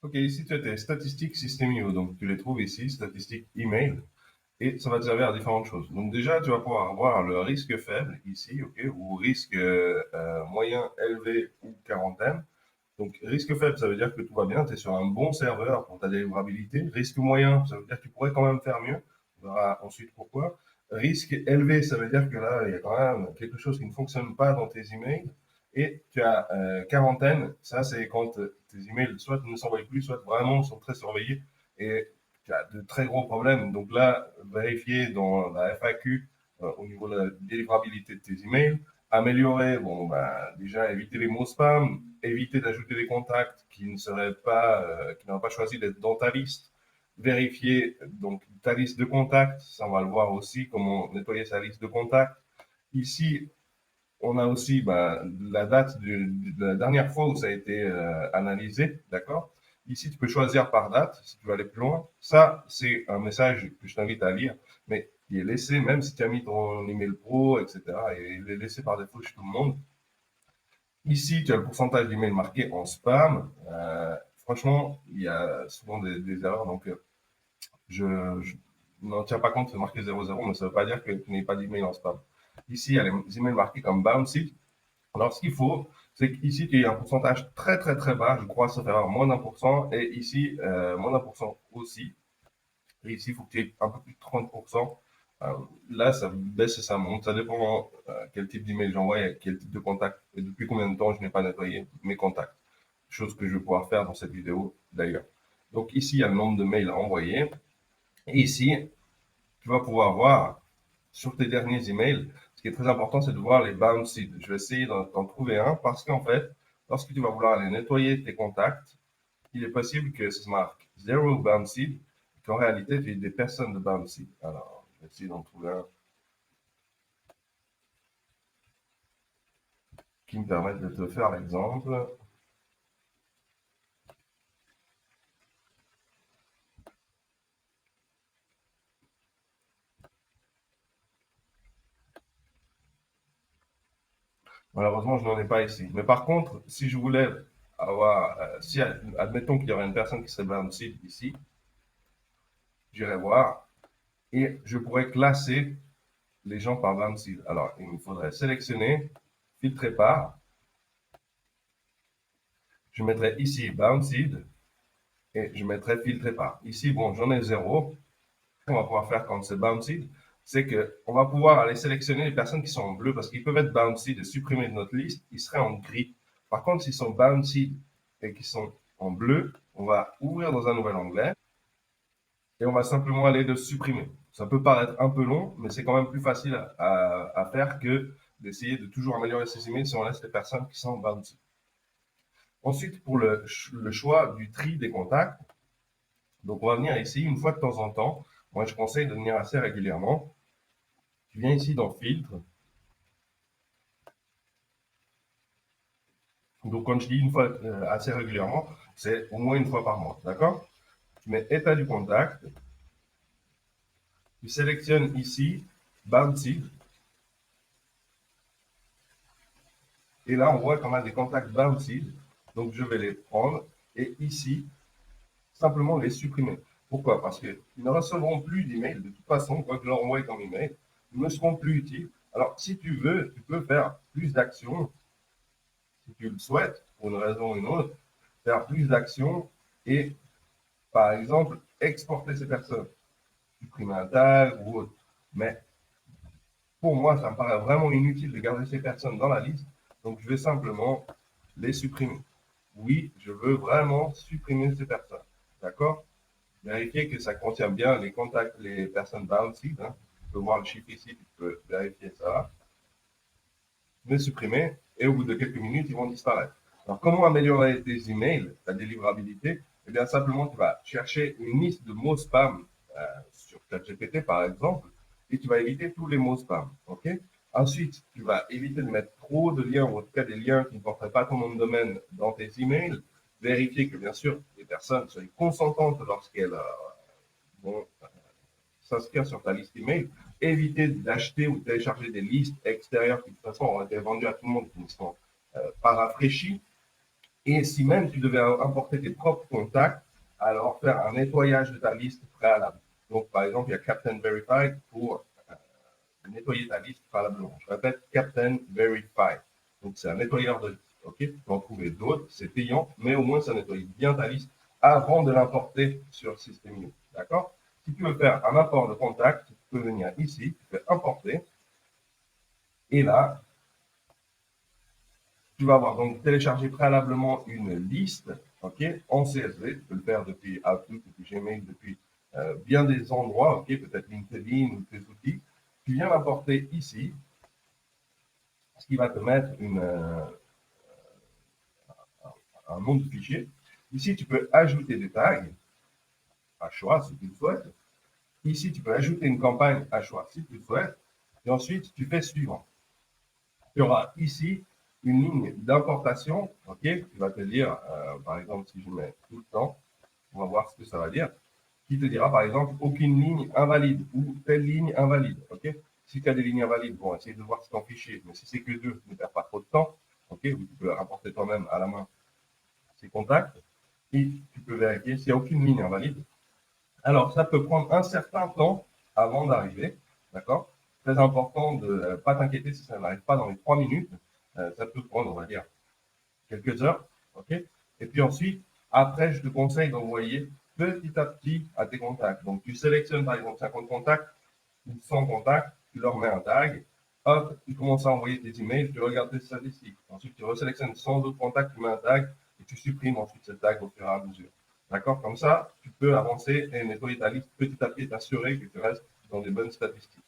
Ok, ici tu as tes statistiques System.io, donc tu les trouves ici, statistiques email, et ça va te servir à différentes choses. Donc déjà, tu vas pouvoir voir le risque faible ici, ok, ou risque moyen élevé ou quarantaine. Donc risque faible, ça veut dire que tout va bien, tu es sur un bon serveur pour ta délivrabilité. Risque moyen, ça veut dire que tu pourrais quand même faire mieux. On verra ensuite pourquoi. Risque élevé, ça veut dire que là, il y a quand même quelque chose qui ne fonctionne pas dans tes emails. Et tu as quarantaine, ça c'est quand tes emails soit ne s'envoient plus, soit vraiment sont très surveillés et tu as de très gros problèmes. Donc là, vérifier dans la FAQ au niveau de la délivrabilité de tes emails, améliorer, bon, bah, déjà éviter les mots spam, éviter d'ajouter des contacts qui ne seraient pas, qui n'auraient pas choisi d'être dans ta liste, vérifier donc ta liste de contacts, ça on va le voir aussi, comment nettoyer sa liste de contacts. Ici, on a aussi bah, la date de la dernière fois où ça a été analysé, d'accord. Ici, tu peux choisir par date si tu veux aller plus loin. Ça, c'est un message que je t'invite à lire, mais qui est laissé, même si tu as mis ton email pro, etc., et il est laissé par défaut chez tout le monde. Ici, tu as le pourcentage d'emails marqués en spam. Franchement, il y a souvent des erreurs, donc je n'en tiens pas compte de marquer 00, mais ça ne veut pas dire que tu n'aies pas d'email en spam. Ici, il y a les emails marqués comme bouncy. Alors, ce qu'il faut, c'est qu'ici, tu as un pourcentage très, très, très bas. Je crois, ça fait moins d'1%. Et ici, moins d'1% aussi. Et ici, il faut que tu aies un peu plus de 30%. Euh, Là, ça baisse et ça monte. Ça dépend quel type d'email j'envoie et quel type de contact. Et depuis combien de temps je n'ai pas nettoyé mes contacts. Chose que je vais pouvoir faire dans cette vidéo d'ailleurs. Donc ici, il y a le nombre de mails envoyés. Et ici, tu vas pouvoir voir sur tes derniers emails, ce qui est très important, c'est de voir les bounced. Je vais essayer d'en trouver un parce qu'en fait, lorsque tu vas vouloir aller nettoyer tes contacts, il est possible que ça se marque zero bounced, qu'en réalité, tu aies des personnes de bounced. Alors, je vais essayer d'en trouver un qui me permette de te faire l'exemple. Malheureusement, je n'en ai pas ici. Mais par contre, si je voulais avoir, si admettons qu'il y aurait une personne qui serait bounced ici, j'irais voir et je pourrais classer les gens par bounced. Alors, il me faudrait sélectionner, filtrer par, je mettrai ici bounced et je mettrai filtrer par. Ici, bon, j'en ai zéro. Ce qu'on va pouvoir faire quand c'est bounced, c'est qu'on va pouvoir aller sélectionner les personnes qui sont en bleu parce qu'ils peuvent être bounced et supprimés de notre liste, ils seraient en gris. Par contre, s'ils sont bounced et qu'ils sont en bleu, on va ouvrir dans un nouvel onglet et on va simplement aller de supprimer. Ça peut paraître un peu long, mais c'est quand même plus facile à faire que d'essayer de toujours améliorer ses emails si on laisse les personnes qui sont bounced. Ensuite, pour le choix du tri des contacts, donc on va venir ici une fois de temps en temps. Moi, je conseille de venir assez régulièrement. Tu viens ici dans Filtre. Donc, quand je dis une fois assez régulièrement, c'est au moins une fois par mois. D'accord? Tu mets état du contact. Tu sélectionnes ici Bounced. Et là, on voit qu'on a des contacts Bounced. Donc, je vais les prendre et ici, simplement les supprimer. Pourquoi? Parce qu'ils ne recevront plus d'emails. De toute façon, quoi que je leur envoie comme email, ils ne seront plus utiles. Alors, si tu veux, tu peux faire plus d'actions, si tu le souhaites, pour une raison ou une autre, faire plus d'actions et, par exemple, exporter ces personnes, supprimer un tag ou autre. Mais pour moi, ça me paraît vraiment inutile de garder ces personnes dans la liste, donc je vais simplement les supprimer. Oui, je veux vraiment supprimer ces personnes. D'accord? Vérifier que ça contient bien les contacts, les personnes bounced. Hein. Tu peux voir le chiffre ici, tu peux vérifier ça. Les supprimer et au bout de quelques minutes, ils vont disparaître. Alors, comment améliorer tes emails, ta délivrabilité? Eh bien, simplement, tu vas chercher une liste de mots spam sur ChatGPT, par exemple, et tu vas éviter tous les mots spam. OK? Ensuite, tu vas éviter de mettre trop de liens, ou en tout cas des liens qui ne porteraient pas ton nom de domaine dans tes emails. Vérifier que, bien sûr, les personnes soient consentantes lorsqu'elles vont s'inscrire sur ta liste email. Éviter d'acheter ou de télécharger des listes extérieures qui, de toute façon, ont été vendues à tout le monde, qui ne sont pas rafraîchies. Et si même tu devais importer tes propres contacts, alors faire un nettoyage de ta liste préalable. Donc, par exemple, il y a Captain Verified pour nettoyer ta liste préalablement. Je répète, Captain Verified. Donc, c'est un nettoyeur de liste. OK? Tu peux en trouver d'autres, c'est payant, mais au moins, ça nettoie bien ta liste avant de l'importer sur System.io. D'accord? Si tu veux faire un import de contact, tu peux venir ici, tu fais importer, et là, tu vas avoir donc téléchargé préalablement une liste, ok, en CSV. Tu peux le faire depuis Outlook, depuis Gmail, depuis bien des endroits, ok, peut-être LinkedIn ou tes outils. Tu viens l'importer ici, ce qui va te mettre un nom de fichier. Ici, tu peux ajouter des tags à choix si tu le souhaites. Ici, tu peux ajouter une campagne à choix si tu le souhaites. Et ensuite, tu fais suivant. Tu auras ici une ligne d'importation, ok, qui va te dire, par exemple, si je mets tout le temps, on va voir ce que ça va dire, qui te dira par exemple aucune ligne invalide ou telle ligne invalide. Ok. Si tu as des lignes invalides, bon, essaye de voir ce ton fichier, mais si c'est que deux, ne perds pas trop de temps. Ok. Ou tu peux rapporter toi-même à la main ces contacts et tu peux vérifier s'il n'y a aucune ligne invalide. Alors, ça peut prendre un certain temps avant d'arriver. D'accord. Très important de ne pas t'inquiéter si ça n'arrive pas dans les 3 minutes. Ça peut prendre, on va dire, quelques heures. OK. Et puis ensuite, après, je te conseille d'envoyer petit à petit à tes contacts. Donc, tu sélectionnes par exemple 50 contacts ou 100 contacts, tu leur mets un tag, hop, tu commences à envoyer tes emails, tu regardes tes statistiques. Ensuite, tu resélectionnes 100 autres contacts, tu mets un tag et tu supprimes ensuite ce tag au fur et à mesure. D'accord. Comme ça, tu peux avancer et nettoyer ta liste petit à petit, t'assurer que tu restes dans des bonnes statistiques.